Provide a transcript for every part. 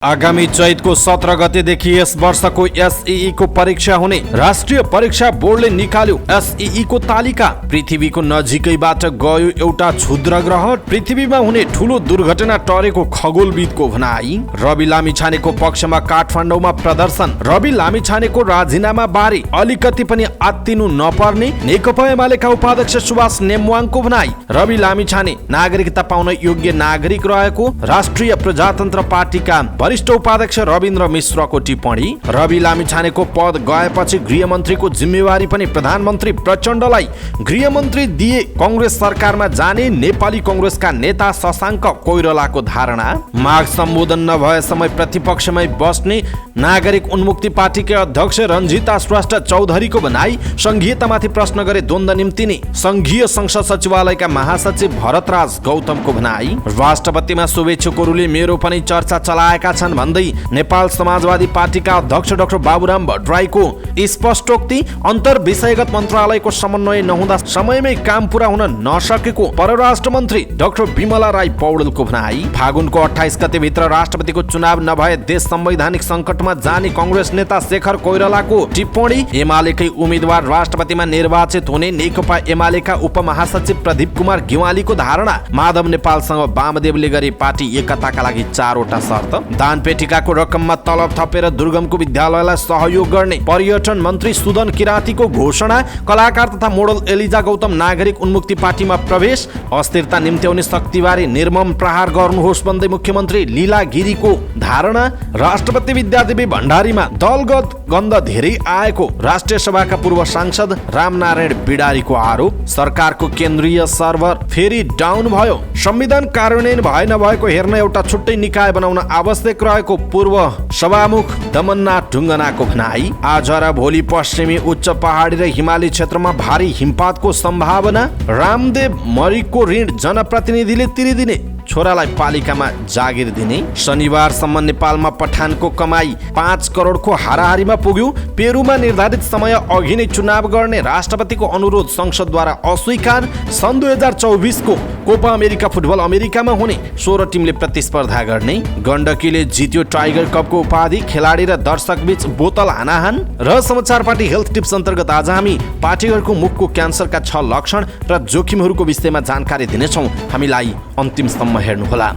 आगामी चैतको 17 गतेदेखि यस वर्षको एसईई को परीक्षा हुने राष्ट्रिय परीक्षा बोर्डले निकाल्यो एसईई को तालिका। पृथ्वीको नजिकैबाट गयो एउटा क्षुद्र ग्रह, पृथ्वीमा हुने ठूलो दुर्घटना टरेको खगोलविदको भनाई। रवि लामिछानेको पक्षमा काठमाडौँमा प्रदर्शन, रवि लामिछानेको राजीनामा बारे अलिकति पनि आत्तिनु नपर्ने नेकपा एमालेका उपाध्यक्ष सुभाष नेमवाङको भनाई। रवि लामिछाने नागरिकता पाउन योग्य नागरिक रहेको राष्ट्रिय प्रजातन्त्र पार्टीका वरिष्ठ उपाध्यक्ष रविन्द्र मिश्रको टिप्पणी। रवि लामिछानेको पद गएपछि गृहमन्त्रीको जिम्मेवारी पनि प्रधानमन्त्री प्रचण्डलाई गृहमन्त्री दिए कंग्रेस सरकारमा जाने नेपाली कंग्रेसका नेता शशाङ्क कोइरालाको धारणा। माग सम्बोधन नभए समय प्रतिपक्षमै बस्ने नागरिक उन्मुक्ति पार्टीका अध्यक्ष रञ्जिता श्रेष्ठ चौधरीको भनाई। संघीयतामाथि प्रश्न गरे द्वन्द्व निम्तिने संघीय संसद सचिवालयका महासचिव भरतराज गौतमको भनाई। राष्ट्रपतिमा शुभेच्छुकहरूले मेरो पनि चर्चा चलाएका छन् भन्दै नेपाल समाजवादी पार्टीका अध्यक्ष डाक्टर बाबुराम भट्टराईको स्पष्टोक्ति। अन्तर विषयगत मन्त्रालयको समन्वय नहुँदा समयमै काम पूरा हुन नसकेको परराष्ट्र मन्त्री डाक्टर विमला राई पौडेलको भनाई। फागुनको 28 गते भित्र राष्ट्रपतिको चुनाव नभए देश संवैधानिक संकटमा जाने कंग्रेस नेता शेखर कोइरालाको टिप्पणी। एमालेकै उम्मेद्वार राष्ट्रपतिमा निर्वाचित हुने नेकपा एमालेका उपमहासचिव प्रदीप कुमार गेवालीको धारणा। माधव नेपालसँग वामदेवले गरे पार्टी एकताका लागि 4 वटा शर्त। दानपेटिकाको रकममा तलब थपेर दुर्गमको विद्यालयलाई सहयोग गर्ने पर्यटन मन्त्री सुदन किरातीको घोषणा। कलाकार तथा मोडल एलिजा गौतम नागरिक उन्मुक्ति पार्टीमा प्रवेश। अस्थिरता निम्त्याउने शक्तिबारे निर्मम प्रहार गर्नुहोस् भन्दै मुख्यमन्त्री लीला गिरीको धारणा। राष्ट्रपति विद्यादेवी भण्डारीमा दलगत गन्ध धेरै आएको राष्ट्रिय सभाका पूर्व सांसद रामनारायण बिडारीको आरोप। सरकारको केन्द्रीय सर्भर फेरि डाउन भयो, संविधान कार्यान्वयन भए नभएको हेर्न एउटा छुट्टै निकाय बनाउन आवश्यक रहेको पूर्व सभामुख दमननाथ ढुङ्गनाको भनाई। आज र भोलि पश्चिमी उच्च पहाडी र हिमाली क्षेत्रमा भारी हिमपातको सम्भावना। रामदेव मरिकको ऋण जनप्रतिनिधिले तिरिदिने, छोरालाई पालिकामा जागिर दिने। शनिबारसम्म नेपालमा पठानको कमाई 5 करोडको हाराहारीमा पुग्यो। पेरुमा निर्धारित समय अघि नै चुनाव गर्ने राष्ट्रपतिको अनुरोध संसदद्वारा अस्वीकार। सन् 2024 को कोपा अमेरिका फुटबल अमेरिकामा हुने 16 टिमले प्रतिस्पर्धा गर्ने। गण्डकीले जित्यो टाइगर कपको उपाधि, खेलाडी र दर्शक बीच बोतल हानाहान। र समाचार पार्टी हेल्थ टिप्स अन्तर्गत आज हामी पाठीहरूको मुखको क्यान्सरका 6 लक्षण र जोखिमहरूको विषयमा जानकारी दिनेछौँ। हामीलाई अन्तिमसम्म हेर्नुहोला।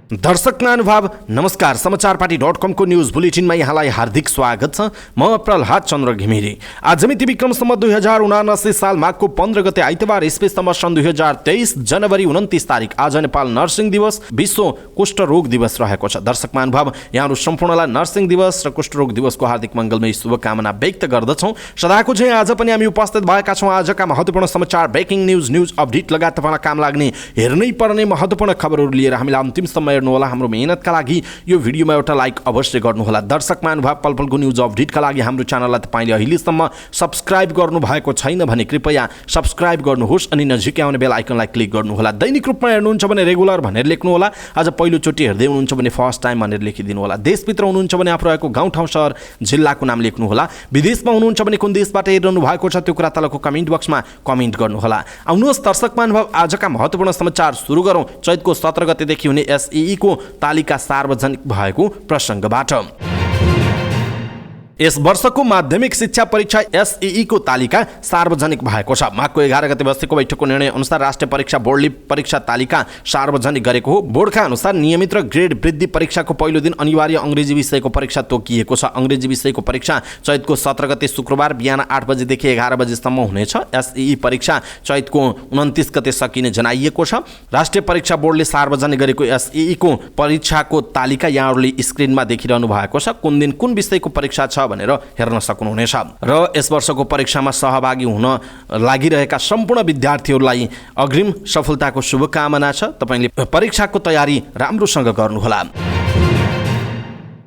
दर्शक महानुभाव नमस्कार, समाचारपाटी.com को न्यूज बुलेटिनमा यहाँलाई हार्दिक स्वागत छ। म प्रहलाद चन्द्र घिमिरे। आज मिति विक्रमसम्म 2079 साल माघको 15 गते आइतबार इस्वीसम्म सन् 2023 जनवरी 29 तारिक आज नेपाल नर्सिङ दिवस, विश्व कुष्ठ रोग दिवस रहेको छ। दर्शक महानुभाव यहाँहरू सम्पूर्णलाई नर्सिङ दिवस र कुष्ठ रोग दिवसको हार्दिक मङ्गलमय शुभकामना व्यक्त गर्दछौँ। सदाको चाहिँ आज पनि हामी उपस्थित भएका छौँ आजका महत्त्वपूर्ण समाचार, ब्रेकिङ न्युज अपडेट लगायत तपाईँलाई काम लाग्ने हेर्नै पर्ने महत्त्वपूर्ण खबरहरू लिएर हामीलाई अन्तिमसम्म हेर्नुहोला। हाम्रो मेहनतका लागि यो भिडियोमा एउटा लाइक अवश्य गर्नुहोला। दर्शक महानुभाव पलपलको न्युज अपडेटका लागि हाम्रो च्यानललाई तपाईँले अहिलेसम्म सब्स्क्राइब गर्नु भएको छैन भने कृपया सब्स्क्राइब गर्नुहोस् अनि नजिकै आउने बेल आइकनलाई क्लिक गर्नुहोला। दैनिक रूपमा हेर्नुहुन्छ भने रेगुलर भनेर लेख्नुहोला। आज पहिलोचोटि हेर्दै हुनुहुन्छ भने फर्स्ट टाइम भनेर लेखिदिनु होला। देशभित्र हुनुहुन्छ भने आफू रहेको गाउँ ठाउँ सहर जिल्लाको नाम लेख्नुहोला। विदेशमा हुनुहुन्छ भने कुन देशबाट हेरिरहनु भएको छ त्यो कुरा तलको कमेन्ट बक्समा कमेन्ट गर्नुहोला। आउनुहोस् दर्शक महानुभाव आजका महत्त्वपूर्ण समाचार सुरु गरौँ चैतको 17 गतेदेखि हुने एसईई को तालिका सार्वजनिक भएको प्रसङ्गबाट। यस वर्षको माध्यमिक शिक्षा परीक्षा एसईई को तालिका सार्वजनिक भएको छ। माघको 11 गते बसेको बैठकको निर्णय अनुसार राष्ट्रिय परीक्षा बोर्डले परीक्षा तालिका सार्वजनिक गरेको हो। बोर्डका अनुसार नियमित र ग्रेड वृद्धि परीक्षाको पहिलो दिन अनिवार्य अङ्ग्रेजी विषयको परीक्षा तोकिएको छ। अङ्ग्रेजी विषयको परीक्षा चैतको 17 गते शुक्रबार बिहान 8 बजेदेखि 11 बजेसम्म हुनेछ। एसईई परीक्षा चैतको 29 गते सकिने जनाइएको छ। राष्ट्रिय परीक्षा बोर्डले सार्वजनिक गरेको एसईई को परीक्षाको तालिका यहाँहरूले स्क्रिनमा देखिरहनु भएको छ। कुन दिन कुन विषयको परीक्षा छ भनेर हेर्न सक्नुहुनेछ। र यस वर्षको परीक्षामा सहभागी हुन लागिरहेका सम्पूर्ण विद्यार्थीहरूलाई अग्रिम सफलताको शुभकामना छ। तपाईले परीक्षाको तयारी राम्रोसँग गर्नुहोला।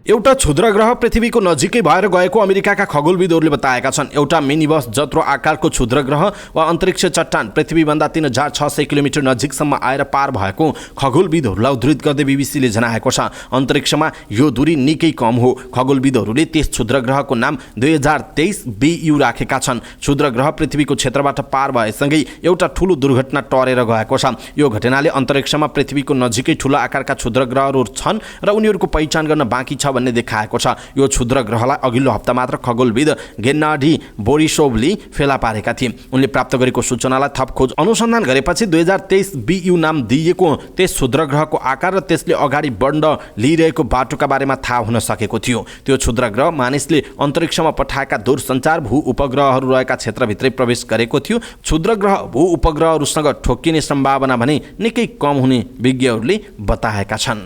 एउटा क्षुद्र ग्रह पृथ्वीको नजिकै भएर गएको अमेरिकाका खगोलविदहरूले बताएका छन्। एउटा मिनी बस जत्रो आकारको क्षुद्र ग्रह वा अन्तरिक्ष चट्टान पृथ्वीभन्दा 3600 किलोमिटर नजिकसम्म आएर पार भएको खगोलविदहरूलाई उद्धृत गर्दै बीबीसीले जनाएको छ। अन्तरिक्षमा यो दूरी निकै कम हो। खगोलविदहरूले त्यस क्षुद्र ग्रहको नाम 2023 BU राखेका छन्। क्षुद्र ग्रह पृथ्वीको क्षेत्रबाट पार भएसँगै एउटा ठूलो दुर्घटना टरेर गएको छ। यो घटनाले अन्तरिक्षमा पृथ्वीको नजिकै ठूलो आकारका क्षुद्र ग्रहहरू छन् र उनीहरूको पहिचान गर्न बाँकी छ भन्ने देखाएको छ। यो क्षुद्र ग्रहलाई अघिल्लो हप्ता मात्र खगोलविद गेन्नाडी बोरिसोभले फेला पारेका थिए। उनले प्राप्त गरेको सूचनालाई थप खोज अनुसन्धान गरेपछि 2023 BU नाम दिइएको त्यस क्षुद्र ग्रहको आकार र त्यसले अगाडि बढ्न लिइरहेको बाटोका बारेमा थाहा हुन सकेको थियो। त्यो क्षुद्र ग्रह मानिसले अन्तरिक्षमा पठाएका दूरसञ्चार भू उपग्रहहरू रहेका क्षेत्रभित्रै प्रवेश गरेको थियो। क्षुद्र ग्रह भू उपग्रहहरूसँग ठोक्किने सम्भावना भने निकै कम हुने विज्ञहरूले बताएका छन्।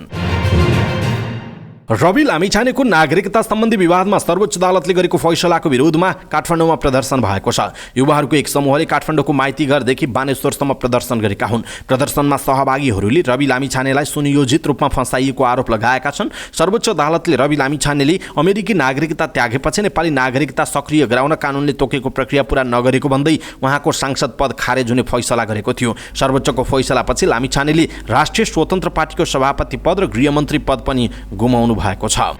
रवि लामिछानेको नागरिकता सम्बन्धी विवादमा सर्वोच्च अदालतले गरेको फैसलाको विरोधमा काठमाडौँमा प्रदर्शन भएको छ। युवाहरूको एक समूहले काठमाडौँको माइती घरदेखि बानेश्वरसम्म प्रदर्शन गरेका हुन्। प्रदर्शनमा सहभागीहरूले रवि लामिछानेलाई सुनियोजित रूपमा फसाइएको आरोप लगाएका छन्। सर्वोच्च अदालतले रवि लामिछानेले अमेरिकी नागरिकता त्यागेपछि नेपाली नागरिकता सक्रिय गराउन कानुनले तोकेको प्रक्रिया पूरा नगरेको भन्दै उहाँको सांसद पद खारेज हुने फैसला गरेको थियो। सर्वोच्चको फैसलापछि लामिछानेले राष्ट्रिय स्वतन्त्र पार्टीको सभापति पद र गृहमन्त्री पद पनि गुमाउनु भएको छ।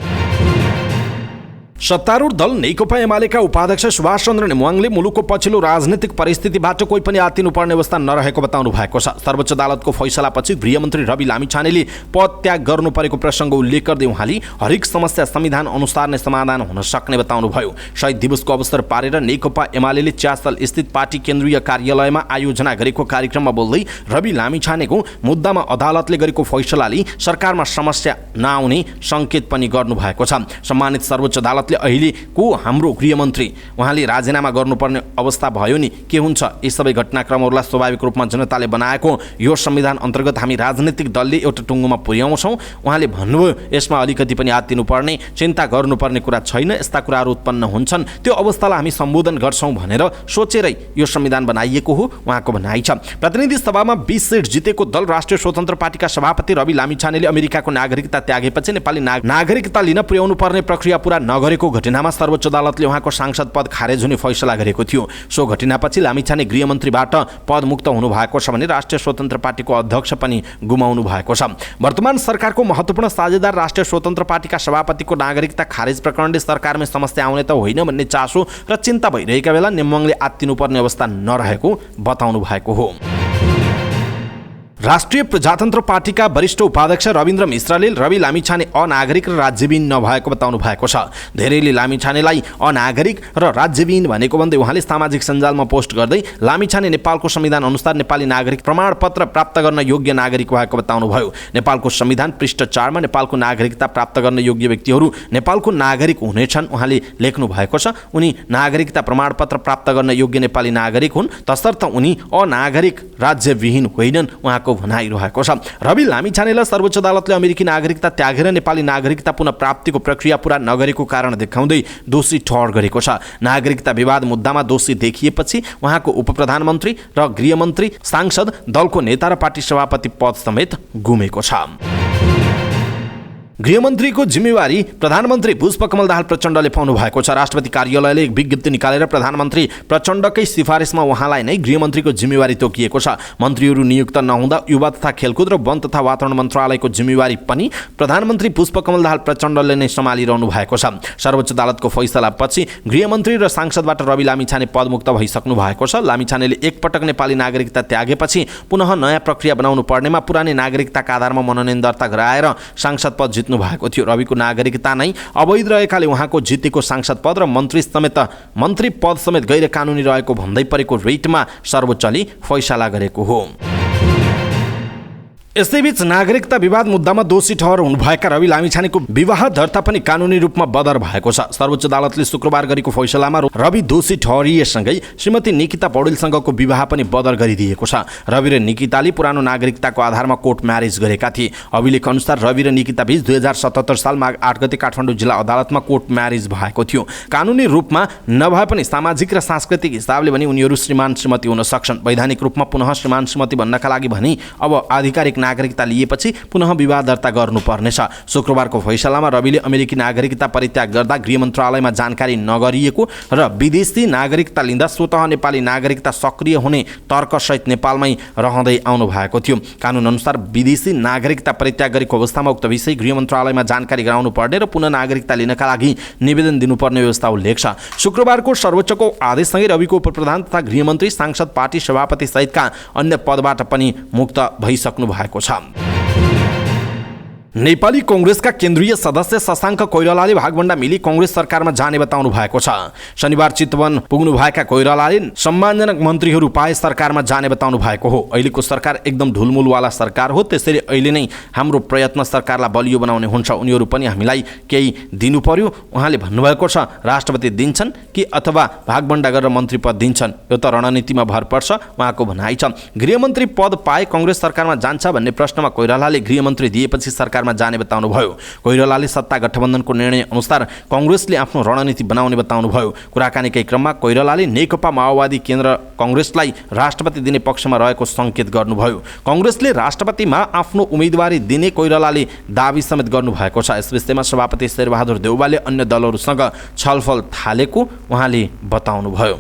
सत्तारूढ दल नेकपा एमालेका उपाध्यक्ष सुभाष चन्द्र नेमुवाङले मुलुकको पछिल्लो राजनीतिक परिस्थितिबाट कोही पनि आत्तिनुपर्ने अवस्था नरहेको बताउनु भएको छ। सर्वोच्च अदालतको फैसलापछि गृहमन्त्री रवि लामिछानेले पद त्याग गर्नु परेको प्रसङ्ग उल्लेख गर्दै उहाँले हरेक समस्या संविधान अनुसार नै समाधान हुन सक्ने बताउनुभयो। शहीद दिवसको अवसर पारेर नेकपा एमालेले च्यासल स्थित पार्टी केन्द्रीय कार्यालयमा आयोजना गरेको कार्यक्रममा बोल्दै रवि लामिछानेको मुद्दामा अदालतले गरेको फैसलाले सरकारमा समस्या नआउने सङ्केत पनि गर्नुभएको छ। सम्मानित सर्वोच्च अदालतले अहिलेको हाम्रो गृहमन्त्री उहाँले राजीनामा गर्नुपर्ने अवस्था भयो नि, के हुन्छ? यी सबै घटनाक्रमहरूलाई स्वाभाविक रूपमा जनताले बनाएको यो संविधान अन्तर्गत हामी राजनीतिक दलले एउटा टुङ्गोमा पुर्याउँछौँ। उहाँले भन्नुभयो यसमा अलिकति पनि आत्तिनुपर्ने चिन्ता गर्नुपर्ने कुरा छैन। यस्ता कुराहरू उत्पन्न हुन्छन्, त्यो अवस्थालाई हामी सम्बोधन गर्छौँ भनेर सोचेरै यो संविधान बनाइएको हो, उहाँको भनाइ छ। प्रतिनिधि सभामा 20 सिट जितेको दल राष्ट्रिय स्वतन्त्र पार्टीका सभापति रवि लामिछानेले अमेरिकाको नागरिकता त्यागेपछि नेपाली नागरिकता लिन पुर्याउनु पर्ने प्रक्रिया पूरा नगरेको घटनामा सर्वोच्च अदालतले उहाँको सांसद पद खारेज हुने फैसला गरेको थियो। सो घटनापछि लामिछाने गृहमन्त्रीबाट पद मुक्त हुनु भएको छ भने राष्ट्रिय स्वतन्त्र पार्टीको अध्यक्ष पनि गुमाउनु भएको छ। वर्तमान सरकारको महत्त्वपूर्ण साझेदार राष्ट्रिय स्वतन्त्र पार्टीका सभापतिको नागरिकता खारेज प्रकरणले सरकारमै समस्या आउने त होइन भन्ने चासो र चिन्ता भइरहेका बेला नेमुवाङले आत्तिनुपर्ने अवस्था नरहेको बताउनु भएको हो। राष्ट्रिय प्रजातन्त्र पार्टीका वरिष्ठ उपाध्यक्ष रविन्द्र मिश्रले रवि लामिछाने अनागरिक र राज्यविहीन नभएको बताउनु भएको छ। धेरैले लामिछानेलाई अनागरिक र राज्यविहीन भनेको भन्दै उहाँले सामाजिक सञ्जालमा पोस्ट गर्दै लामिछाने नेपालको संविधान अनुसार नेपाली नागरिक प्रमाणपत्र प्राप्त गर्न योग्य नागरिक भएको बताउनुभयो। नेपालको संविधान पृष्ठ 4 मा नेपालको नागरिकता प्राप्त गर्न योग्य व्यक्तिहरू नेपालको नागरिक हुनेछन् उहाँले लेख्नु भएको छ। उनी नागरिकता प्रमाणपत्र प्राप्त गर्न योग्य नेपाली नागरिक हुन्, तसर्थ उनी अनागरिक राज्यविहीन होइनन् उहाँको भनाइरहेको छ। रवि लामिछानेलाई सर्वोच्च अदालतले अमेरिकी नागरिकता त्यागेर नेपाली नागरिकता पुनः प्राप्तिको प्रक्रिया पूरा नगरेको कारण देखाउँदै दोषी ठहर गरेको छ। नागरिकता विवाद मुद्दामा दोषी देखिएपछि उहाँको उपप्रधानमन्त्री र गृहमन्त्री, सांसद, दलको नेता र पार्टी सभापति पद समेत गुमेको छ। गृहमन्त्रीको जिम्मेवारी प्रधानमन्त्री पुष्पकमल दाहाल प्रचण्डले पाउनु भएको छ। राष्ट्रपति कार्यालयले एक विज्ञप्ति निकालेर प्रधानमन्त्री प्रचण्डकै सिफारिसमा उहाँलाई नै गृहमन्त्रीको जिम्मेवारी तोकिएको छ। मन्त्रीहरू नियुक्त नहुँदा युवा तथा खेलकुद र वन तथा वातावरण मन्त्रालयको जिम्मेवारी पनि प्रधानमन्त्री पुष्पकमल दाहाल प्रचण्डले नै सम्हालिरहनु भएको छ। सर्वोच्च अदालतको फैसलापछि गृहमन्त्री र सांसदबाट रवि लामिछाने पदमुक्त भइसक्नु भएको छ। लामिछानेले एकपटक नेपाली नागरिकता त्यागेपछि पुनः नयाँ प्रक्रिया बनाउनु पर्नेमा पुरानै नागरिकताका आधारमा मनोनयन दर्ता गराएर सांसद पद जित्नु भएको थियो। रविको नागरिकता नै अवैध रहेकाले उहाँको जितेको सांसद पद र मन्त्री पद समेत गैर कानुनी रहेको भन्दै परेको रेटमा सर्वोच्चले फैसला गरेको हो। यसैबीच नागरिकता विवाद मुद्दामा दोषी ठहर हुनुभएका रवि लामिछानेको विवाह दर्ता पनि कानुनी रूपमा बदर भएको छ। सर्वोच्च अदालतले शुक्रबार गरेको फैसलामा रवि दोषी ठहरिएसँगै श्रीमती निकिता पौडेलसँगको विवाह पनि बदर गरिदिएको छ। रवि र निकिताले पुरानो नागरिकताको आधारमा कोर्ट म्यारेज गरेका थिए। अभिलेख अनुसार रवि र निकिता बीच 2077 साल माघ 8 गते काठमाडौँ जिल्ला अदालतमा कोर्ट म्यारेज भएको थियो। कानुनी रूपमा नभए पनि सामाजिक र सांस्कृतिक हिसाबले भने उनीहरू श्रीमान श्रीमती हुन सक्छन्। वैधानिक रूपमा पुनः श्रीमान श्रीमती भन्नका लागि भने अब आधिकारिक नागरिकता लिएपछि पुनः विवाद दर्ता गर्नुपर्नेछ। शुक्रबारको फैसलामा रविले अमेरिकी नागरिकता परित्याग गर्दा गृह मन्त्रालयमा जानकारी नगरिएको र विदेशी नागरिकता लिँदा स्वतः नेपाली नागरिकता सक्रिय हुने तर्कसहित नेपालमै रहँदै आउनु भएको थियो। कानुन अनुसार विदेशी नागरिकता परित्याग गरेको अवस्थामा उक्त विषय गृह मन्त्रालयमा जानकारी गराउनु पर्ने र पुनः नागरिकता लिनका लागि निवेदन दिनुपर्ने व्यवस्था उल्लेख छ। शुक्रबारको सर्वोच्चको आदेशसँगै रविको उपप्रधान तथा गृहमन्त्री, सांसद, पार्टी सभापति सहितका अन्य पदबाट पनि मुक्त भइसक्नु भएको छ। नेपाली कांग्रेसका केन्द्रीय सदस्य शशाङ्क कोइरालाले भागभण्डा मिली कांग्रेस सरकारमा जाने बताउनु भएको छ। शनिबार चितवन पुग्नुभएका कोइरालाले सम्मानजनक मन्त्रीहरू पाए सरकारमा जाने बताउनु भएको हो। अहिलेको सरकार एकदम ढुलमुलवाला सरकार हो, त्यसैले अहिले नै हाम्रो प्रयत्न सरकारलाई बलियो बनाउने हुन्छ। उनीहरू पनि हामीलाई केही दिनु पर्यो। उहाँले भन्नुभएको छ, राष्ट्रपति दिन्छन् कि अथवा भागभण्डा गरेर मन्त्री पद दिन्छन्, यो त रणनीतिमा भर पर्छ, उहाँको भनाइ छ। गृहमन्त्री पद पाए कांग्रेस सरकारमा जान्छ भन्ने प्रश्नमा कोइरालाले गृहमन्त्री दिएपछि सरकार जाने बताउनु भयो। कोइरालाले सत्ता गठबन्धनको निर्णय अनुसार कांग्रेसले आफ्नो रणनीति बनाउने बताउनु भयो। कुराकानीकै क्रममा कोइरालाले नेकपा माओवादी केन्द्र कांग्रेसलाई राष्ट्रपति दिने पक्षमा रहेको संकेत गर्नुभयो। कांग्रेसले राष्ट्रपतिमा आफ्नो उम्मेदवारी दिने कोइरालाले दाबी समेत गर्नुभएको छ। यस विषयमा सभापति शेरबहादुर देउवाले अन्य दलहरूसँग छलफल थालेको उहाँले बताउनुभयो।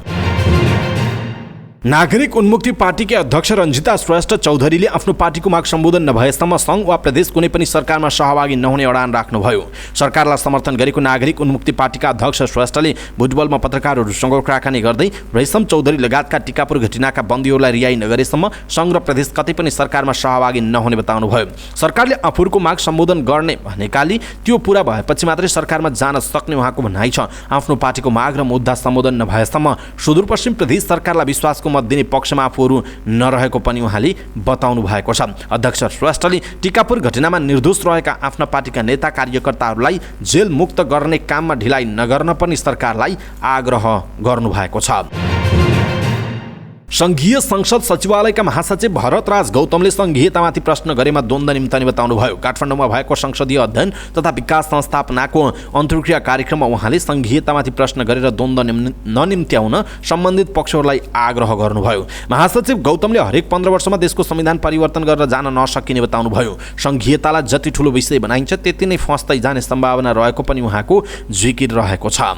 नागरिक उन्मुक्ति पार्टीकी अध्यक्ष रञ्जिता श्रेष्ठ चौधरीले आफ्नो पार्टीको माग सम्बोधन नभएसम्म सङ्घ वा प्रदेश कुनै पनि सरकारमा सहभागी नहुने अडान राख्नुभयो। सरकारलाई समर्थन गरेको नागरिक उन्मुक्ति पार्टीका अध्यक्ष श्रेष्ठले भुटबलमा पत्रकारहरूसँग कुराकानी गर्दै रेशम चौधरी लगायतका टिकापुर घटनाका बन्दीहरूलाई रिहाई नगरेसम्म सङ्घ र प्रदेश कतै पनि सरकारमा सहभागी नहुने बताउनुभयो। सरकारले आफूहरूको माग सम्बोधन गर्ने भनेकाले त्यो पूरा भएपछि मात्रै सरकारमा जान सक्ने उहाँको भनाइ छ। आफ्नो पार्टीको माग र मुद्दा सम्बोधन नभएसम्म सुदूरपश्चिम प्रदेश सरकारलाई विश्वासको मत दिने पक्षमा आफूहरू नरहेको पनि उहाँले बताउनु भएको छ। अध्यक्ष श्रेष्ठले टिकापुर घटनामा निर्दोष रहेका आफ्ना पार्टीका नेता कार्यकर्ताहरूलाई जेल मुक्त गर्ने काममा ढिलाइ नगर्न पनि सरकारलाई आग्रह गर्नुभएको छ। संघीय संसद सचिवालयका महासचिव भरतराज गौतमले संघीयतामाथि प्रश्न गरेमा द्वन्द्व निम्ताउने बताउनुभयो। काठमाडौँमा भएको संसदीय अध्ययन तथा विकास संस्थापनाको अन्तर्क्रिया कार्यक्रममा उहाँले संघीयतामाथि प्रश्न गरेर द्वन्द्व ननिम्त्याउन सम्बन्धित पक्षहरूलाई आग्रह गर्नुभयो। महासचिव गौतमले हरेक 15 वर्षमा देशको संविधान परिवर्तन गरेर जान नसकिने बताउनुभयो। संघीयतालाई जति ठुलो विषय बनाइन्छ त्यति नै फस्दै जाने सम्भावना रहेको पनि उहाँको जिकिर रहेको छ।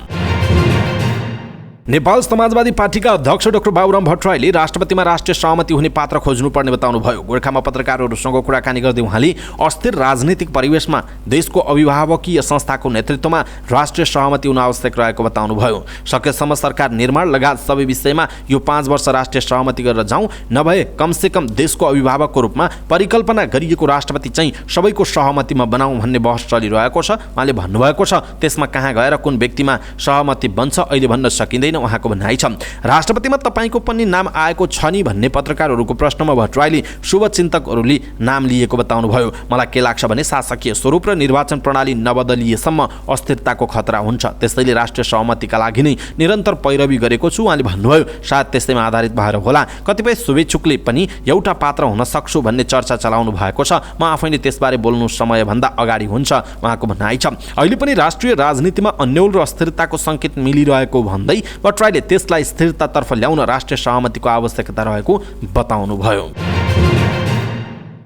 नेपाल समाजवादी पार्टीका अध्यक्ष डाक्टर बाबुराम भट्टराईले राष्ट्रपतिमा राष्ट्रिय सहमति हुने पात्र खोज्नुपर्ने बताउनुभयो। गोर्खामा पत्रकारहरूसँग कुराकानी गर्दै उहाँले अस्थिर राजनीतिक परिवेशमा देशको अभिभावकीय संस्थाको नेतृत्वमा राष्ट्रिय सहमति हुन आवश्यक रहेको बताउनुभयो। सकेसम्म सरकार निर्माण लगायत सबै विषयमा यो 5 वर्ष राष्ट्रिय सहमति गरेर जाउँ, नभए कमसेकम देशको अभिभावकको रूपमा परिकल्पना गरिएको राष्ट्रपति चाहिँ सबैको सहमतिमा बनाऊँ भन्ने बहस चलिरहेको छ। उहाँले भन्नुभएको छ, त्यसमा कहाँ गएर कुन व्यक्तिमा सहमति बन्छ अहिले भन्न सकिँदैन, उहाँको भनाइ छ। राष्ट्रपतिमा तपाईको पनि नाम आएको छ नि भन्ने पत्रकारहरूको प्रश्नमा भट्टराईले शुभचिन्तकहरूले नाम लिएको बताउनुभयो। मलाई के लाग्छ भने शासकीय स्वरूप र निर्वाचन प्रणाली नबदलिएसम्म अस्थिरताको खतरा हुन्छ, त्यसैले राष्ट्रिय सहमतिका लागि नै निरन्तर पैरवी गरेको छु। उहाँले भन्नुभयो, सायद त्यसैमा आधारित भएर होला कतिपय शुभेच्छुकले पनि एउटा पात्र हुन सक्छु भन्ने चर्चा चलाउनु भएको छ। म आफैले त्यसबारे बोल्नु समयभन्दा अगाडि हुन्छ, उहाँको भनाइ छ। अहिले पनि राष्ट्रिय राजनीतिमा अन्यल र अस्थिरताको सङ्केत मिलिरहेको भन्दै भट्टराईले त्यसलाई स्थिरतातर्फ ल्याउन राष्ट्रिय सहमतिको आवश्यकता रहेको बताउनुभयो।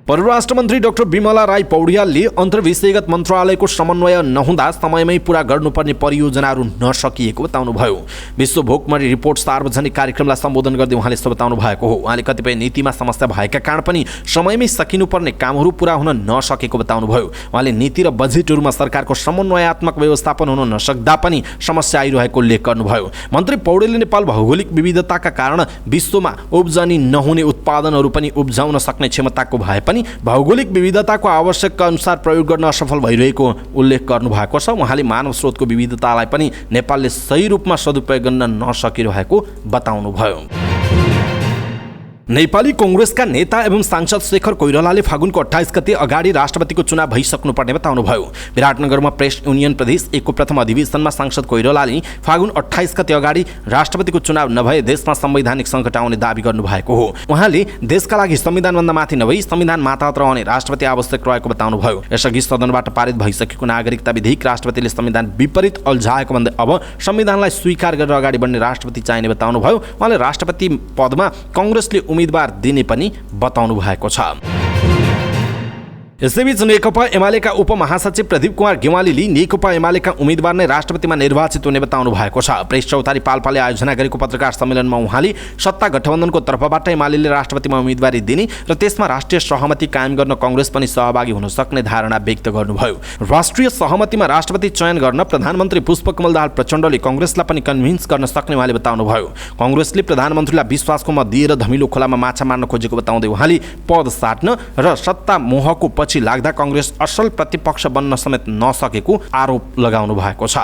परराष्ट्र मन्त्री डाक्टर बिमला राई पौड्यालले अन्तर्विषयगत मन्त्रालयको समन्वय नहुँदा समयमै पूरा गर्नुपर्ने परियोजनाहरू नसकिएको बताउनुभयो। विश्व भोकमरी रिपोर्ट सार्वजनिक कार्यक्रमलाई सम्बोधन गर्दै उहाँले यस्तो बताउनु भएको हो। उहाँले कतिपय नीतिमा समस्या भएका कारण पनि समयमै सकिनुपर्ने कामहरू पूरा हुन नसकेको बताउनुभयो। उहाँले नीति र बजेटहरूमा सरकारको समन्वयात्मक व्यवस्थापन हुन नसक्दा पनि समस्या आइरहेको उल्लेख गर्नुभयो। मन्त्री पौडेलले नेपाल भौगोलिक विविधताका कारण विश्वमा उब्जनी नहुने उत्पादनहरू पनि उब्जाउन सक्ने क्षमताको भए पनि भौगोलिक विविधताको आवश्यकता अनुसार प्रयोग गर्न असफल भइरहेको उल्लेख गर्नुभएको छ। उहाँले मानव स्रोतको विविधतालाई पनि नेपालले सही रूपमा सदुपयोग गर्न नसकिरहेको बताउनुभयो। नेपाली कांग्रेसका नेता एवं सांसद शेखर कोइरालाले फागुनको 28 गते अगाडि राष्ट्रपतिको चुनाव भइसक्नुपर्ने बताउनुभयो। विराटनगरमा प्रेस युनियन प्रदेश 1 को प्रथम अधिवेशनमा सांसद कोइरालाले फागुन 28 गते अगाडि राष्ट्रपतिको चुनाव नभए देशमा संवैधानिक सङ्कट आउने दाबी गर्नुभएको हो। उहाँले देशका लागि संविधानभन्दा माथि नभई संविधान मातहत रहने राष्ट्रपति आवश्यक रहेको बताउनुभयो। यसअघि सदनबाट पारित भइसकेको नागरिकता विधेयक राष्ट्रपतिले संविधान विपरीत अल्झाएको भन्दै अब संविधानलाई स्वीकार गरेर अगाडि बढ्ने राष्ट्रपति चाहिने बताउनुभयो। उहाँले राष्ट्रपति पदमा कांग्रेसले उम्मेदवार दिने पनि बताउनु भएको छ। यसैबीच नेकपा एमालेका उपमहासचिव प्रदीप कुमार गेवालीले नेकपा एमालेका उम्मेद्वार नै राष्ट्रपतिमा निर्वाचित हुने बताउनु भएको छ। प्रेस चौतारी पाल्पाले आयोजना गरेको पत्रकार सम्मेलनमा उहाँले सत्ता गठबन्धनको तर्फबाट एमालेले राष्ट्रपतिमा उम्मेदवारी दिने र त्यसमा राष्ट्रिय सहमति कायम गर्न कांग्रेस पनि सहभागी हुन सक्ने धारणा व्यक्त गर्नुभयो। राष्ट्रिय सहमतिमा राष्ट्रपति चयन गर्न प्रधानमन्त्री पुष्पकमल दाहाल प्रचण्डले कांग्रेसलाई पनि कन्भिन्स गर्न सक्ने उहाँले बताउनुभयो। कांग्रेसले प्रधानमन्त्रीलाई विश्वासको मत दिएर धमिलो खोलामा माछा मार्न खोजेको बताउँदै उहाँले पद साट्न र सत्ता मोहको पछि लाग्दा कांग्रेस असल प्रतिपक्ष बन्न समेत नसकेको आरोप लगाउनु भएको छ।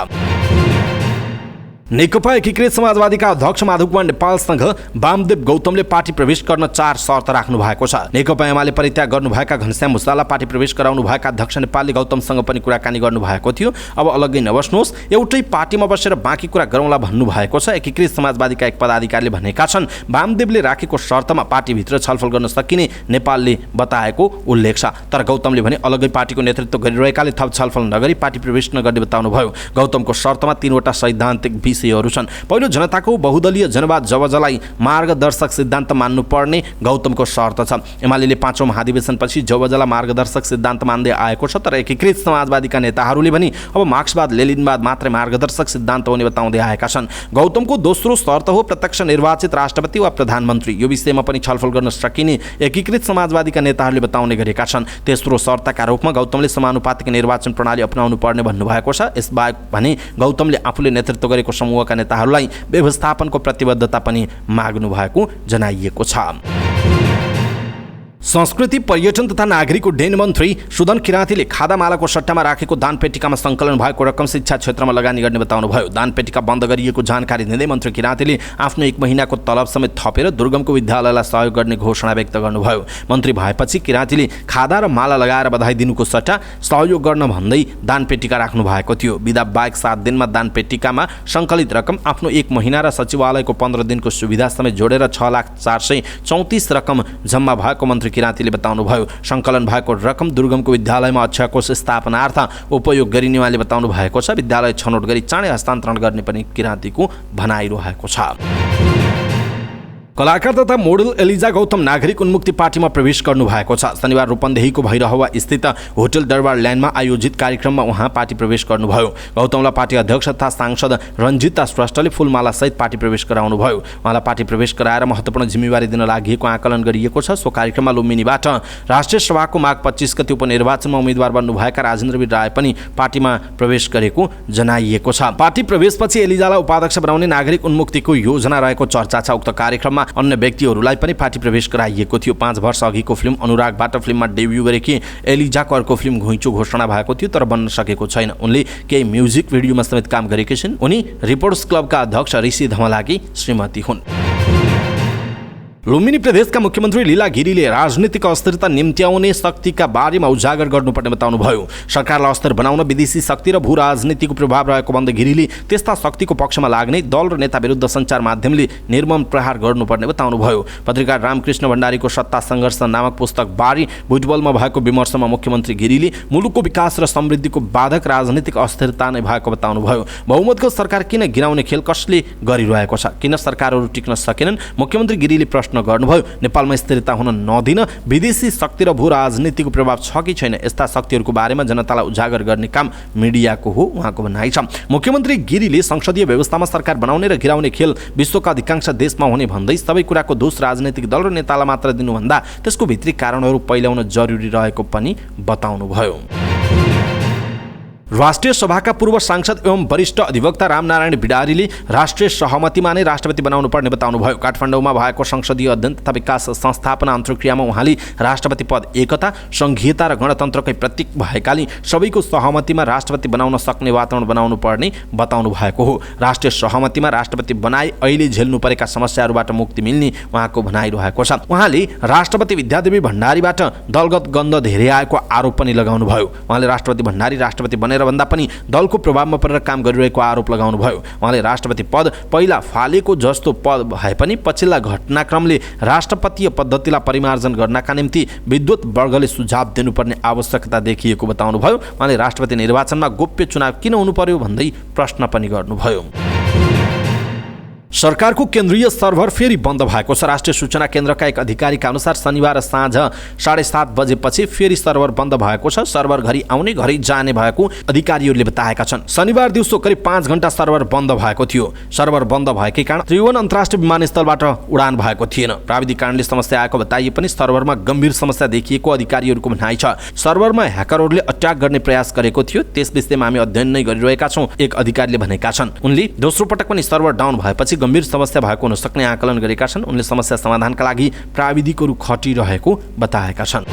नेकपा एकीकृत समाजवादीका अध्यक्ष माधव कुमार नेपालसँग वामदेव गौतमले पार्टी प्रवेश गर्न 4 शर्त राख्नु भएको छ। नेकपा एमाले परित्याग गर्नुभएका घनश्याम मुसालाई पार्टी प्रवेश गराउनु भएका अध्यक्ष नेपालले गौतमसँग पनि कुराकानी गर्नुभएको थियो। अब अलग्गै नबस्नुहोस्, एउटै पार्टीमा बसेर बाँकी कुरा गरौँला भन्नुभएको छ। एकीकृत समाजवादीका एक पदाधिकारीले भनेका छन् वामदेवले राखेको शर्तमा पार्टीभित्र छलफल गर्न सकिने नेपालले बताएको उल्लेख छ। तर गौतमले भने अलग्गै पार्टीको नेतृत्व गरिरहेकाले थप छलफल नगरी पार्टी प्रवेश नगर्ने बताउनुभयो। गौतमको शर्तमा 3वटा सैद्धान्तिक विषयहरू छन्। पहिलो, जनताको बहुदलीय जनवाद जवजलाई मार्गदर्शक सिद्धान्त मान्नुपर्ने गौतमको शर्त छ। एमालेले 5औं महाधिवेशनपछि जवजला मार्गदर्शक सिद्धान्त मान्दै आएको छ। तर एकीकृत समाजवादीका नेताहरूले पनि अब मार्क्सवाद लेनिनवाद मात्रै मार्गदर्शक सिद्धान्त हुने बताउँदै आएका छन्। गौतमको दोस्रो शर्त हो प्रत्यक्ष निर्वाचित राष्ट्रपति वा प्रधानमन्त्री। यो विषयमा पनि छलफल गर्न सकिने एकीकृत समाजवादीका नेताहरूले बताउने गरेका छन्। तेस्रो शर्तका रूपमा गौतमले समानुपातिक निर्वाचन प्रणाली अपनाउनु पर्ने भन्नुभएको छ। यसबाहेक भने गौतमले आफूले नेतृत्व गरेको समूहका नेताहरूलाई व्यवस्थापनको प्रतिबद्धता पनि माग्नु भएको जनाइएको छ। संस्कृति पर्यटन तथा नागरिक उड्डयन मन्त्री सुदन किराँतीले खादामालाको सट्टामा राखेको दानपेटिकामा सङ्कलन भएको रकम शिक्षा क्षेत्रमा लगानी गर्ने बताउनुभयो। दानपेटिका बन्द गरिएको जानकारी दिँदै मन्त्री किराँतीले आफ्नो 1 महिनाको तलब समेत थपेर दुर्गमको विद्यालयलाई सहयोग गर्ने घोषणा व्यक्त गर्नुभयो। मन्त्री भएपछि किराँतीले खादा र माला लगाएर बधाई दिनुको सट्टा सहयोग गर्न भन्दै दानपेटिका राख्नु भएको थियो। बिदा बाहेक 7 दिनमा दानपेटिकामा सङ्कलित रकम आफ्नो 1 महिना र सचिवालयको 15 दिनको सुविधा समेत जोडेर 6,434 रकम जम्मा भएको मन्त्री किराँतीले बताउनुभयो। सङ्कलन भएको रकम दुर्गमको विद्यालयमा अक्षयकोष स्थापनार्थ उपयोग गरिने उहाँले बताउनु भएको छ। विद्यालय छनौट गरी चाँडै हस्तान्तरण गर्ने पनि किराँतीको भनाइरहेको छ। कलाकार तथा मोडल एलिजा गौतम नागरिक उन्मुक्ति पार्टीमा प्रवेश गर्नु भएको छ। शनिबार रूपन्देहीको भैरहवा स्थित होटल दरबार ल्यान्डमा आयोजित कार्यक्रममा उहाँ पार्टी प्रवेश गर्नुभयो। गौतमलाई पार्टी अध्यक्ष तथा सांसद रञ्जिता श्रेष्ठले फुलमालासहित पार्टी प्रवेश गराउनुभयो। उहाँलाई पार्टी प्रवेश गराएर महत्त्वपूर्ण जिम्मेवारी दिन लागि आकलन गरिएको छ। सो कार्यक्रममा लुम्बिनीबाट राष्ट्रिय सभाको माघ 25 गते उपनिर्वाचनमा उम्मेद्वार बन्नुभएका राजेन्द्रवीर राय पनि पार्टीमा प्रवेश गरेको जनाइएको छ। पार्टी प्रवेशपछि एलिजालाई उपाध्यक्ष बनाउने नागरिक उन्मुक्तिको योजना रहेको चर्चा छ। उक्त कार्यक्रममा अन्य व्यक्तिहरूलाई पनि पार्टी प्रवेश गराइएको थियो। 5 वर्ष अघिको फिल्म अनुरागबाट फिल्ममा डेब्यू गरेकी एलिजाको अर्को फिल्म घुइँचो घोषणा भएको थियो तर बन्न सकेको छैन। उनले केही म्युजिक भिडियोमा समेत काम गरेकी छिन्। उनी रिपोर्टर्स क्लबका अध्यक्ष ऋषि धमलाकी श्रीमती हुन्। लुम्बिनी प्रदेशका मुख्यमन्त्री लीला गिरीले राजनीतिक अस्थिरता निम्त्याउने शक्तिका बारेमा उजागर गर्नुपर्ने बताउनुभयो। सरकारलाई अस्थिर बनाउन विदेशी शक्ति र भू राजनीतिको प्रभाव रहेको भन्दै गिरीले त्यस्ता शक्तिको पक्षमा लाग्ने दल र नेता विरुद्ध सञ्चार माध्यमले निर्मम प्रहार गर्नुपर्ने बताउनुभयो। पत्रकार रामकृष्ण भण्डारीको सत्ता सङ्घर्ष नामक पुस्तक बारे भुटबलमा भएको विमर्शमा मुख्यमन्त्री गिरीले मुलुकको विकास र समृद्धिको बाधक राजनीतिक अस्थिरता नै भएको बताउनुभयो। बहुमतको सरकार किन गिराउने खेल कसले गरिरहेको छ, किन सरकारहरू टिक्न सकेनन्, मुख्यमन्त्री गिरीले प्रश्न गर्नुभयो। नेपालमा स्थिरता हुन नदिन विदेशी शक्ति र भू राजनीतिको प्रभाव छ कि छैन, यस्ता शक्तिहरूको बारेमा जनतालाई उजागर गर्ने काम मिडियाको हो उहाँको भनाइ छ। मुख्यमन्त्री गिरीले संसदीय व्यवस्थामा सरकार बनाउने र गिराउने खेल विश्वका अधिकांश देशमा हुने भन्दै सबै कुराको दोष राजनीतिक दल र नेतालाई मात्र दिनुभन्दा त्यसको भित्री कारणहरू पहिल्याउन जरुरी रहेको पनि बताउनुभयो। राष्ट्रिय सभाका पूर्व सांसद एवं वरिष्ठ अधिवक्ता रामनारायण भिडारीले राष्ट्रिय सहमतिमा नै राष्ट्रपति बनाउनु पर्ने बताउनुभयो। काठमाडौँमा भएको संसदीय अध्ययन तथा विकास संस्थापना अन्तर्क्रियामा उहाँले राष्ट्रपति पद एकता, संघीयता र गणतन्त्रकै प्रतीक भएकाले सबैको सहमतिमा राष्ट्रपति बनाउन सक्ने वातावरण बनाउनु पर्ने बताउनु भएको हो। राष्ट्रिय सहमतिमा राष्ट्रपति बनाए अहिले झेल्नु परेका समस्याहरूबाट मुक्ति मिल्ने उहाँको भनाइरहेको छ। उहाँले राष्ट्रपति विद्यादेवी भण्डारीबाट दलगत गन्ध धेरै आएको आरोप पनि लगाउनुभयो। उहाँले राष्ट्रपति भण्डारी राष्ट्रपति बनेर भन्दा पनि दलको प्रभावमा परेर काम गरिरहेको आरोप लगाउनुभयो। उहाँले राष्ट्रपति पद पहिला फालेको जस्तो पद भए पनि पछिल्ला घटनाक्रमले राष्ट्रपतीय पद्धतिलाई परिमार्जन गर्नका निम्ति विद्वत वर्गले सुझाव दिनुपर्ने आवश्यकता देखिएको बताउनुभयो। उहाँले राष्ट्रपति निर्वाचनमा गोप्य चुनाव किन हुनु पर्यो भन्दै प्रश्न पनि गर्नुभयो। सरकारको केन्द्रीय सर्भर फेरि बन्द भएको छ। राष्ट्रिय सूचना केन्द्रका एक अधिकारीका अनुसार शनिबार साँझ 7:30 बजेपछि फेरि सर्भर बन्द भएको छ। सर्भर घरि आउने घरि जाने भएको अधिकारीहरूले बताएका छन्। शनिबार दिउँसो करिब 5 घण्टा सर्भर बन्द भएको थियो। सर्भर बन्द भएकै कारण त्रिभुवन अन्तर्राष्ट्रिय विमानस्थलबाट उडान भएको थिएन। प्राविधिक कारणले समस्या आएको बताइए पनि सर्भरमा गम्भीर समस्या देखिएको अधिकारीहरूको भनाइ छ। सर्भरमा ह्याकरहरूले अट्याक गर्ने प्रयास गरेको थियो। त्यस विषयमा हामी अध्ययन नै गरिरहेका छौँ, एक अधिकारीले भनेका छन्। उनले दोस्रो पटक पनि सर्भर डाउन भएपछि गम्भीर समस्या भएको हुन सक्ने आकलन गरेका छन्। उनले समस्या समाधानका लागि प्राविधिकहरू खटिरहेको बताएका छन्।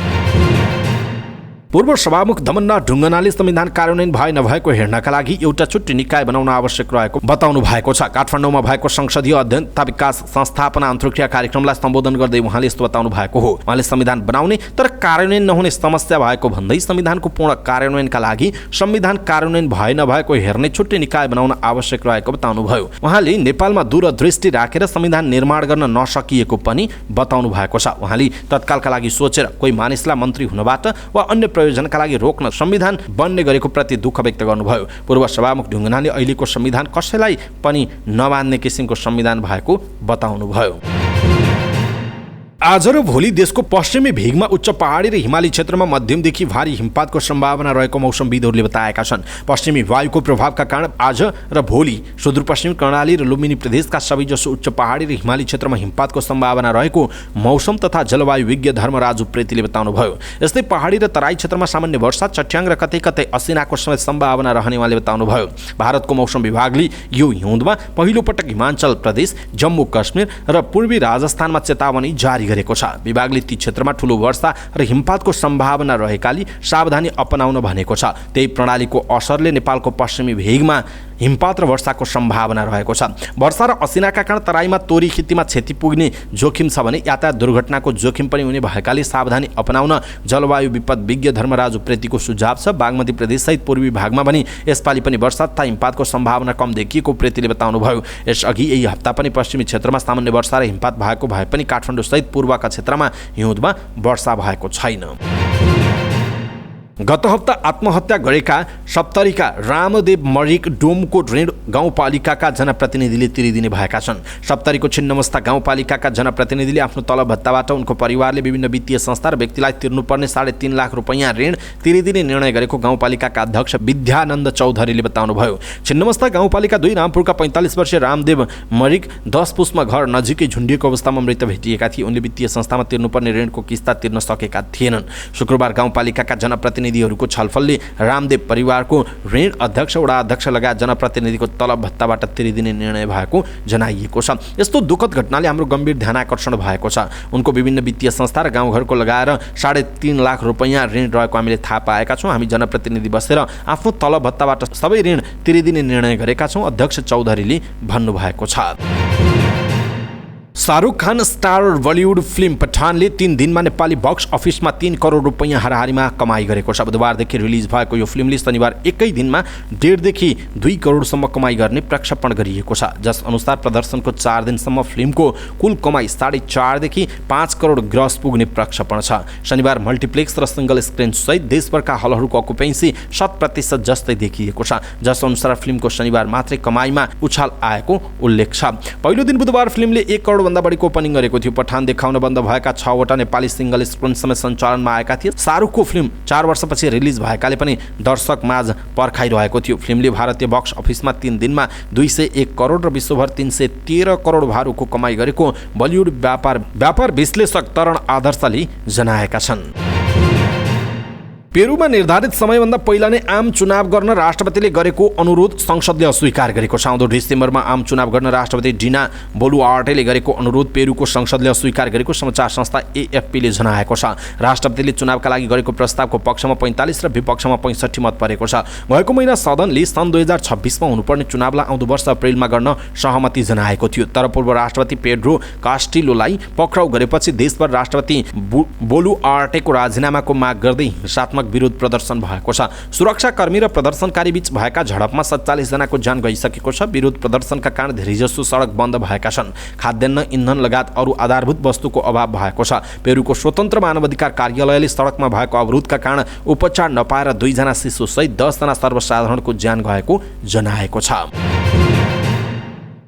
पूर्व सभामुख दमननाथ ढुङ्गानाले संविधान कार्यान्वयन भए नभएको हेर्नका लागि एउटा छुट्टी निकाय बनाउन आवश्यक रहेको बताउनु भएको छ। काठमाडौँमा भएको संसदीय अध्ययन तथा विकास संस्थापना अन्तर्क्रिया कार्यक्रमलाई सम्बोधन गर्दै उहाँले यस्तो बताउनु भएको हो। उहाँले संविधान बनाउने तर कार्यान्वयन नहुने समस्या भएको भन्दै संविधानको पूर्ण कार्यान्वयनका लागि संविधान कार्यान्वयन भए नभएको हेर्ने छुट्टी निकाय बनाउन आवश्यक रहेको बताउनुभयो। उहाँले नेपालमा दूरदृष्टि राखेर संविधान निर्माण गर्न नसकिएको पनि बताउनु भएको छ। उहाँले तत्कालका लागि सोचेर कोही मानिसलाई मन्त्री हुनबाट वा अन्य प्रयोजनका लागि रोक्न संविधान बन्ने गरेको प्रति दुःख व्यक्त गर्नुभयो। पूर्व सभामुख ढुङ्गानाले अहिलेको संविधान कसैलाई पनि नमान्ने किसिमको संविधान भएको बताउनुभयो। आज र भोलि देशको पश्चिमी भेगमा उच्च पहाडी र हिमाली क्षेत्रमा मध्यमदेखि भारी हिमपातको सम्भावना रहेको मौसमविदहरूले बताएका छन्। पश्चिमी वायुको प्रभावका कारण आज र भोलि सुदूरपश्चिमी कर्णाली र लुम्बिनी प्रदेशका सबैजसो उच्च पहाडी र हिमाली क्षेत्रमा हिमपातको सम्भावना रहेको मौसम तथा जलवायु विज्ञ धर्मराज उप्रेतीले बताउनुभयो। यस्तै पहाडी र तराई क्षेत्रमा सामान्य वर्षा, चट्याङ र कतै कतै असिनाको समेत सम्भावना रहने उहाँले बताउनुभयो। भारतको मौसम विभागले यो हिउँदमा पहिलो पटक हिमाचल प्रदेश, जम्मू कश्मीर र पूर्वी राजस्थानमा चेतावनी जारी गरेको छ। विभागले ती क्षेत्रमा ठूलो वर्षा र हिमपातको सम्भावना रहेकाले सावधानी अपनाउन भनेको छ। त्यही प्रणालीको असरले नेपालको पश्चिमी भेगमा हिमपात र वर्षाको सम्भावना रहेको छ। वर्षा र असिनाका कारण तराईमा तोरी खेतीमा क्षति पुग्ने जोखिम छ भने यातायात दुर्घटनाको जोखिम पनि हुने भएकाले सावधानी अपनाउन जलवायु विपद विज्ञ धर्मराज उप्रेतीको सुझाव छ। बागमती प्रदेशसहित पूर्वी भागमा पनि यसपालि पनि वर्षा तथा हिमपातको सम्भावना कम देखिएको उप्रेतीले बताउनुभयो। यसअघि यही हप्ता पनि पश्चिमी क्षेत्रमा सामान्य वर्षा र हिमपात भएको भए पनि काठमाडौँ सहित पूर्वका क्षेत्रमा हिउँदमा वर्षा भएको छैन। गत हप्ता आत्महत्या गरेका सप्तरीका रामदेव मरिक डोमकोट ऋण गाउँपालिकाका जनप्रतिनिधिले तिरिदिने भएका छन्। सप्तरीको छिन्नमस्ता गाउँपालिकाका जनप्रतिनिधिले आफ्नो तलब भत्ताबाट उनको परिवारले विभिन्न वित्तीय संस्था र व्यक्तिलाई तिर्नुपर्ने 3.5 लाख रुपैयाँ ऋण तिरिदिने निर्णय गरेको गाउँपालिकाका अध्यक्ष विद्यानन्द चौधरीले बताउनुभयो। छिन्नमस्ता गाउँपालिका 2 रामपुरका 45 वर्षीय रामदेव मरिक 10 पुसमा घर नजिकै झुन्डिएको अवस्थामा मृत भेटिएका थिए। उनले वित्तीय संस्थामा तिर्नुपर्ने ऋणको किस्ता तिर्न सकेका थिएनन्। शुक्रबार गाउँपालिकाका जनप्रतिनिधिहरूको छलफलले रामदेव परिवारको ऋण अध्यक्ष, वडा अध्यक्ष लगायत जनप्रतिनिधिको तलब भत्ताबाट तिरिदिने निर्णय भएको जनाइएको छ। यस्तो दुःखद घटनाले हाम्रो गम्भीर ध्यान आकर्षण भएको छ। उनको विभिन्न वित्तीय संस्था र गाउँघरको लगाएर 3.5 लाख रुपैयाँ ऋण रहेको हामीले थाहा पाएका छौँ। हामी जनप्रतिनिधि बसेर आफ्नो तलब भत्ताबाट सबै ऋण तिरिदिने निर्णय गरेका छौँ, अध्यक्ष चौधरीले भन्नुभएको छ। Shahrukh Khan star Bollywood film पठानले 3 दिनमा नेपाली बक्स अफिसमा 3 करोड रुपैयाँ हाराहारीमा कमाई गरेको छ। बुधबारदेखि रिलिज भएको यो फिल्मले शनिबार एकै दिनमा 1.5 देखि 2 करोडसम्म कमाई गर्ने प्रक्षेपण गरिएको छ। जस अनुसार प्रदर्शनको 4 दिनसम्म फिल्मको कुल कमाई 4.5 देखि 5 करोड ग्रस पुग्ने प्रक्षेपण छ। शनिबार मल्टिप्लेक्स र सिंगल स्क्रिन सहित देशभरका हलहरूको अकुपेन्सी 100% जस्तै देखिएको छ। जस अनुसार फिल्मको शनिबार मात्रै कमाईमा उछाल आएको उल्लेख छ। पहिलो दिन बुधबार फिल्मले 1 करोड भन्दा बढीको ओपनिङ गरेको थियो। पठान देखाउन बन्द भएका 6 वटा नेपाली सिंगल स्क्रिन समेत सञ्चालनमा आएका थिए। शाहरुखको फिल्म 4 वर्षपछि रिलिज भएकाले पनि दर्शक माझ पर्खाइरहेको थियो। फिल्मले भारतीय बक्स अफिसमा 3 दिनमा 201 करोड र विश्वभर 313 करोड भारूको कमाई गरेको बलिउड व्यापार विश्लेषक तरण आदर्शले जनाएका छन्। पेरुमा निर्धारित समयभन्दा पहिला नै आम चुनाव गर्न राष्ट्रपतिले गरेको अनुरोध संसदले अस्वीकार गरेको छ। आउँदो डिसेम्बरमा आम चुनाव गर्न राष्ट्रपति डिना बोलुआर्टेले गरेको अनुरोध पेरुको संसदले अस्वीकार गरेको समाचार संस्था एएफपीले जनाएको छ। राष्ट्रपतिले चुनावका लागि गरेको प्रस्तावको पक्षमा 45 र विपक्षमा 65 मत परेको छ। गएको महिना सदनले सन् 2026मा हुनुपर्ने चुनावलाई आउँदो वर्ष अप्रिलमा गर्न सहमति जनाएको थियो। तर पूर्व राष्ट्रपति पेड्रो कास्टिलोलाई पक्राउ गरेपछि देशभर राष्ट्रपति बोलुआर्टेको राजीनामाको माग गर्दै हिंसात्मक विरोध प्रदर्शन भएको छ। सुरक्षाकर्मी र प्रदर्शनकारी बीच भएका झडपमा 47 जनाको ज्यान गइसकेको छ। विरोध प्रदर्शनका कारण धेरैजसो सडक बन्द भएका छन्। खाद्यान्न, इन्धन लगायत अरू आधारभूत वस्तुको अभाव भएको छ। पेरुको स्वतन्त्र मानवाधिकार कार्यालयले सडकमा भएको अवरोधका कारण उपचार नपाएर 2 जना शिशु सहित 10 जना सर्वसाधारणको ज्यान गएको जनाएको छ।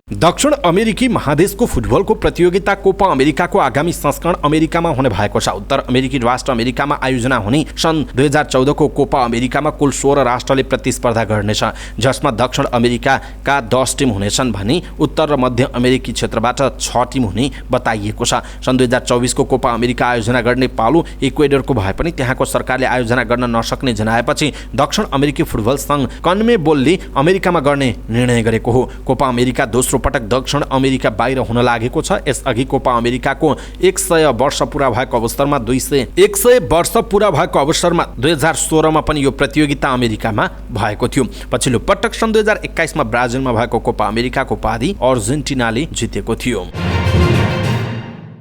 दक्षिण अमेरिकी महादेशको फुटबलको प्रतियोगिता कोपा अमेरिकाको आगामी संस्करण अमेरिकामा हुने भएको छ। उत्तर अमेरिकी राष्ट्र अमेरिकामा आयोजना हुने सन् 2014 को कोपा अमेरिकामा कुल 16 राष्ट्रले प्रतिस्पर्धा गर्नेछ, जसमा दक्षिण अमेरिकाका 10 टिम हुनेछन् भने उत्तर र मध्य अमेरिकी क्षेत्रबाट 6 टिम हुने बताइएको छ। सन् 2024 को कोपा अमेरिका आयोजना गर्ने पालो इक्वेडरको भए पनि त्यहाँको सरकारले आयोजना गर्न नसक्ने जनाएपछि दक्षिण अमेरिकी फुटबल सङ्घ कन्मेबोलले अमेरिकामा गर्ने निर्णय गरेको हो। कोपा अमेरिका दोस्रो पटक दक्षिण अमेरिका बाहिर हुन लागेको छ। यसअघि कोपा अमेरिकाको 100 वर्ष पुरा भएको अवसरमा 2016 मा पनि यो प्रतियोगिता अमेरिकामा भएको थियो। पछिल्लो पटक सन् 2021 मा ब्राजिलमा भएको कोपा अमेरिकाको उपाधि अर्जेन्टिनाले जितेको थियो।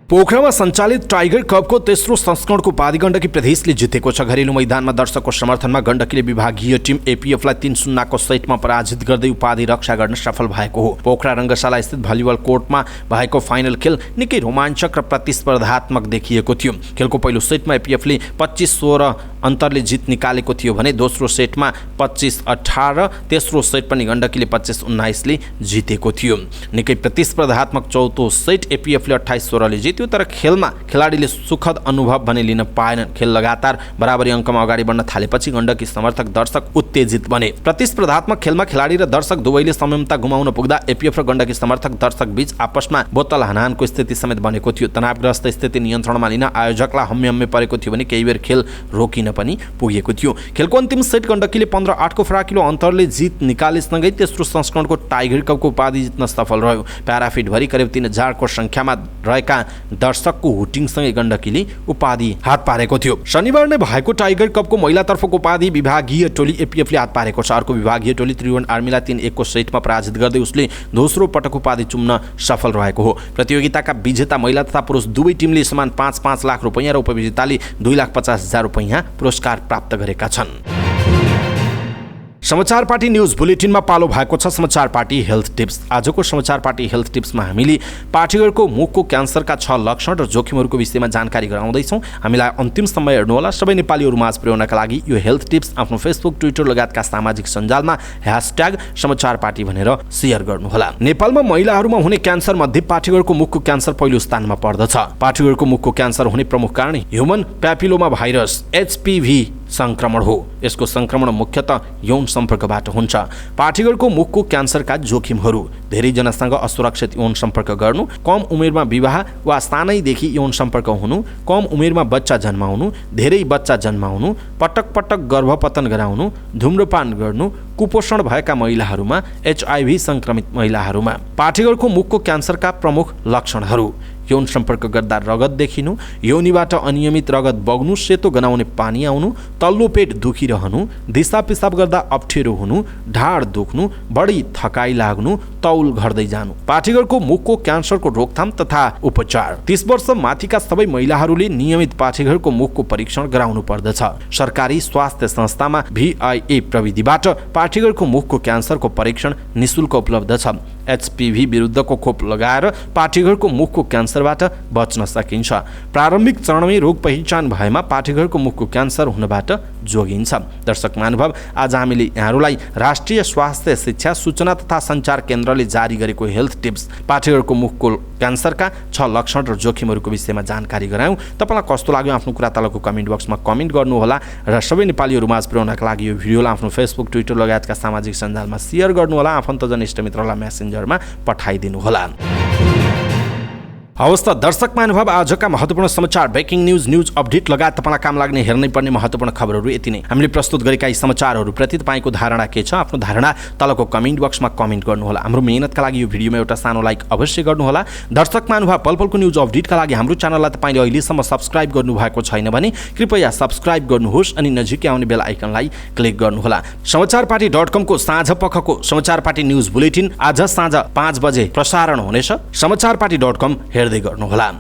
पोखरामा सञ्चालित टाइगर कपको तेस्रो संस्करणको उपाधि गण्डकी प्रदेशले जितेको छ। घरेलु मैदानमा दर्शकको समर्थनमा गण्डकीले विभागीय टिम एपीएफलाई 3-0 को सेटमा पराजित गर्दै उपाधि रक्षा गर्न सफल भएको हो। पोखरा रङ्गशाला स्थित भलिबल कोर्टमा भएको फाइनल खेल निकै रोमाञ्चक र प्रतिस्पर्धात्मक देखिएको थियो। खेलको पहिलो सेटमा एपीएफले 25-16 अन्तरले जित निकालेको थियो भने दोस्रो सेटमा 25-18, तेस्रो सेट पनि गण्डकीले 25-19 ले जितेको थियो। निकै प्रतिस्पर्धात्मक चौथो सेट एपीएफले 28-16 ले जित्यो, तर खेलमा खेलाडीले सुखद अनुभव भने लिन पाएनन्। खेल लगातार बराबरी अङ्कमा अगाडि बढ्न थालेपछि गण्डकी समर्थक दर्शक उत्तेजित बने। प्रतिस्पर्धात्मक खेलमा खेलाडी र दर्शक दुवैले संयमता गुमाउन पुग्दा एपीएफ र गण्डकी समर्थक दर्शक बीच आपसमा बोतल हानाहानको स्थिति समेत बनेको थियो। तनावग्रस्त स्थिति नियन्त्रणमा लिन आयोजकलाई हम्मे परेको थियो भने केही बेर खेल रोकिन पनि पुगेको थियो। खेलको अन्तिम सेट गण्डकीले 15-8 को फराकिलो अन्तरले जित निकालेसँगै तेस्रो संस्करणको टाइगर कपको उपाधि जित्न सफल रह्यो। प्याराफिटभरि करिब 3000 को संख्यामा रहेका दर्शकको हुटिङसँगै गण्डकीले उपाधि हात पारेको थियो। शनिबार नै भएको टाइगर कपको महिलातर्फको उपाधि विभागीय टोली एपीएफले हात पारेको छ। अर्को विभागीय टोली त्रिभुवन आर्मीलाई 3-1 को सेटमा पराजित गर्दै उसले दोस्रो पटक उपाधि चुम्न सफल रहेको हो। प्रतियोगिताका विजेता महिला तथा पुरुष दुवै टिमले समान 5-5 लाख रुपैयाँ र उपविजेताले 2,50,000 रुपैयाँ पुरस्कार प्राप्त गरेका छन्। समाचार पार्टी न्यूज बुलेटिनमा पालो भएको छ समाचार पार्टी हेल्थ टिप्स। आजको समाचार पार्टी हेल्थ टिप्समा हामीले पाठीगरको मुखको क्यान्सरका 6 लक्षण र जोखिमहरूको विषयमा जानकारी गराउँदैछौँ। हामीलाई अन्तिमसम्म हेर्नुहोला। सबै नेपालीहरू माझ पुर्याउनका लागि यो हेल्थ टिप्स आफ्नो फेसबुक, ट्विटर लगायतका सामाजिक सञ्जालमा #समाचार पार्टी भनेर सेयर गर्नुहोला। नेपालमा महिलाहरूमा हुने क्यान्सर मध्ये पाठीगरको मुखको क्यान्सर पहिलो स्थानमा पर्दछ। पाठीगरको मुखको क्यान्सर हुने प्रमुख कारण ह्युमन प्यापिलोमा भाइरस HPV संक्रमण हो। यसको संक्रमण मुख्यतः यौन सम्पर्कबाट हुन्छ। पाठीगरको मुखको क्यान्सरका जोखिमहरू: धेरैजनासँग असुरक्षित यौन सम्पर्क गर्नु, कम उमेरमा विवाह वा सानैदेखि यौन सम्पर्क हुनु, कम उमेरमा बच्चा जन्माउनु, धेरै बच्चा जन्माउनु, पटक पटक गर्भपतन गराउनु, धूम्रपान गर्नु, कुपोषण भएका महिलाहरूमा, HIV संक्रमित महिलाहरूमा। पाठीगरको मुखको क्यान्सरका प्रमुख लक्षणहरू: यौन सम्पर्क गर्दा रगत देखिनु, योनिबाट अनियमित रगत बग्नु, सेतो गनाउने पानी आउनु, तल्लो पेट दुखिरहनु, दिसा पिसाब गर्दा अप्ठ्यारो हुनु, ढाड दुख्नु, बढी थकाइ लाग्नु, तौल घट्दै जानु। पाठीगरको मुखको क्यान्सरको रोकथाम तथा उपचार: 30 वर्ष माथिका सबै महिलाहरूले नियमित पाठीगरको मुखको परीक्षण गराउनु पर्दछ। सरकारी स्वास्थ्य संस्थामा VIA प्रविधिबाट पाठीगरको मुखको क्यान्सरको परीक्षण निशुल्क उपलब्ध छ। HPV विरुद्धको खोप लगाएर पाठीगरको मुखको क्यान्सरबाट बच्न सकिन्छ। प्रारम्भिक चरणमै रोग पहिचान भएमा पाठीगरको मुखको क्यान्सर हुनबाट जोगिन्छ। दर्शक महानुभाव, आज हामीले यहाँहरूलाई राष्ट्रिय स्वास्थ्य शिक्षा सूचना तथा सञ्चार केन्द्रले जारी गरेको हेल्थ टिप्स पाठीगरको मुखको क्यान्सरका 6 लक्षण र जोखिमहरूको विषयमा जानकारी गरायौँ। तपाईँलाई कस्तो लाग्यो आफ्नो कुरा तलको कमेन्ट बक्समा कमेन्ट गर्नुहोला र सबै नेपालीहरू माझ पुर्याउनका लागि यो भिडियोलाई आफ्नो फेसबुक, ट्विटर लगायतका सामाजिक सञ्जालमा सेयर गर्नुहोला। आफन्तजन इष्टमित्रलाई मेसेन्जरमा पठाइदिनुहोला। हवस् त दर्शक महानुभाव, आजका महत्त्वपूर्ण समाचार, ब्रेकिङ न्युज अपडेट लगायत तपाईँलाई काम लाग्ने हेर्नै पर्ने महत्त्वपूर्ण खबरहरू यति नै। हामीले प्रस्तुत गरेका यी समाचारहरूप्रति तपाईँको धारणा के छ? आफ्नो धारणा तलको कमेन्ट बक्समा कमेन्ट गर्नुहोला। हाम्रो मेहनतका लागि यो भिडियोमा एउटा सानो लाइक अवश्य गर्नुहोला। दर्शक महानुभाव, पलपलको न्युज अपडेटका लागि हाम्रो च्यानललाई तपाईँले अहिलेसम्म सब्सक्राइब गर्नुभएको छैन भने कृपया सब्सक्राइब गर्नुहोस् अनि नजिकै आउने बेल आइकनलाई क्लिक गर्नुहोला। समाचारपाटी.com को साँझ पखको समाचार पार्टी न्युज बुलेटिन आज साँझ 5 बजे प्रसारण हुनेछ। समाचारपाटी.com हेर्दै गर्नुहोला।